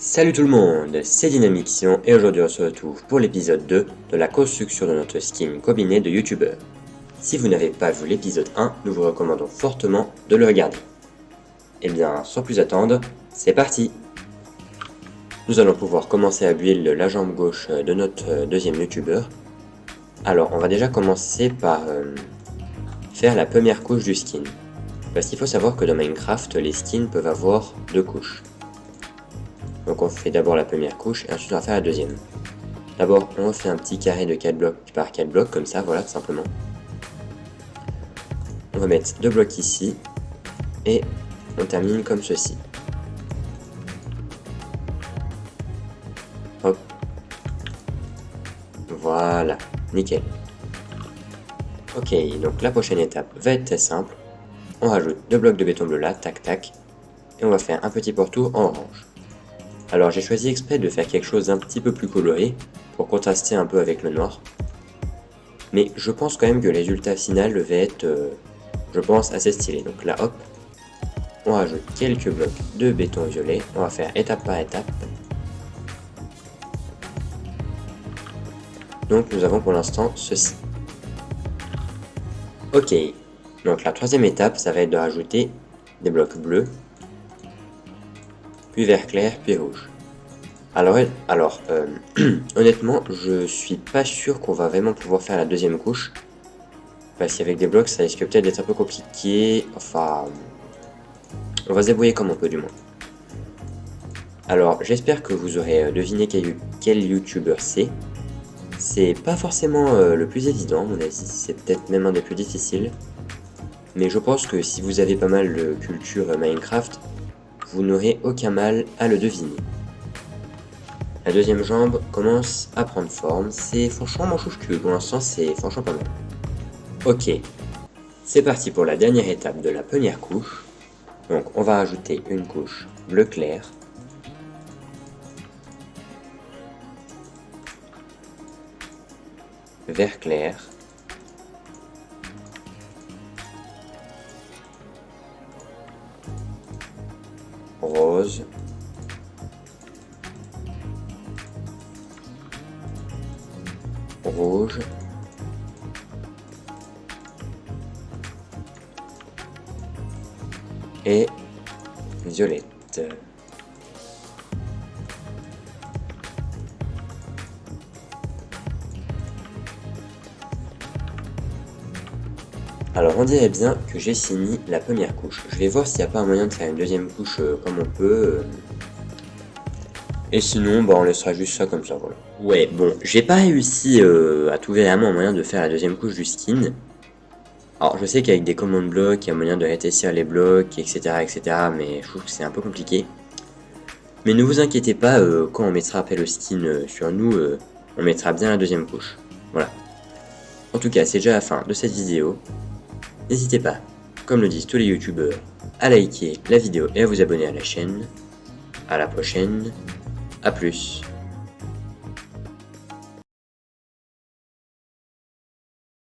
Salut tout le monde, c'est Dynamixion et aujourd'hui on se retrouve pour l'épisode 2 de la construction de notre skin combiné de youtubeurs. Si vous n'avez pas vu l'épisode 1, nous vous recommandons fortement de le regarder. Et bien, sans plus attendre, c'est parti! Nous allons pouvoir commencer à build la jambe gauche de notre deuxième youtubeur. Alors, on va déjà commencer par faire la première couche du skin. Parce qu'il faut savoir que dans Minecraft, les skins peuvent avoir deux couches. Donc on fait d'abord la première couche et ensuite on va faire la deuxième. D'abord on fait un petit carré de 4 blocs par 4 blocs comme ça, voilà tout simplement. On va mettre 2 blocs ici et on termine comme ceci. Hop. Voilà, nickel. Ok, donc la prochaine étape va être très simple. On rajoute 2 blocs de béton bleu là, tac tac. Et on va faire un petit pourtour en orange. Alors j'ai choisi exprès de faire quelque chose d'un petit peu plus coloré pour contraster un peu avec le noir. Mais je pense quand même que le résultat final va être, je pense, assez stylé. Donc là, hop, on rajoute quelques blocs de béton violet. On va faire étape par étape. Donc nous avons pour l'instant ceci. Ok, donc la troisième étape, ça va être de rajouter des blocs bleus, puis vert clair, puis rouge. Alors honnêtement, je suis pas sûr qu'on va vraiment pouvoir faire la deuxième couche. Parce qu'avec des blocs, ça risque peut-être d'être un peu compliqué. Enfin, on va se débrouiller comme on peut du moins. Alors, j'espère que vous aurez deviné quel youtubeur c'est. C'est pas forcément le plus évident, à mon avis. C'est peut-être même un des plus difficiles. Mais je pense que si vous avez pas mal de culture Minecraft, vous n'aurez aucun mal à le deviner. La deuxième jambe commence à prendre forme. C'est franchement, moi je trouve que pour l'instant, c'est franchement pas mal. Ok, c'est parti pour la dernière étape de la première couche. Donc on va ajouter une couche bleu clair. Vert clair. Rose. Rouge. Et violette. Alors on dirait bien que j'ai fini la première couche. Je vais voir s'il n'y a pas un moyen de faire une deuxième couche comme on peut. Et sinon, bah, on laissera juste ça comme ça, voilà. Ouais, bon, j'ai pas réussi à trouver vraiment un moyen de faire la deuxième couche du skin. Alors je sais qu'avec des commandes blocs, il y a moyen de rétrécir les blocs, etc. mais je trouve que c'est un peu compliqué. Mais ne vous inquiétez pas, quand on mettra après le skin sur nous, on mettra bien la deuxième couche. Voilà. En tout cas, c'est déjà la fin de cette vidéo. N'hésitez pas, comme le disent tous les youtubeurs, à liker la vidéo et à vous abonner à la chaîne. À la prochaine, à plus.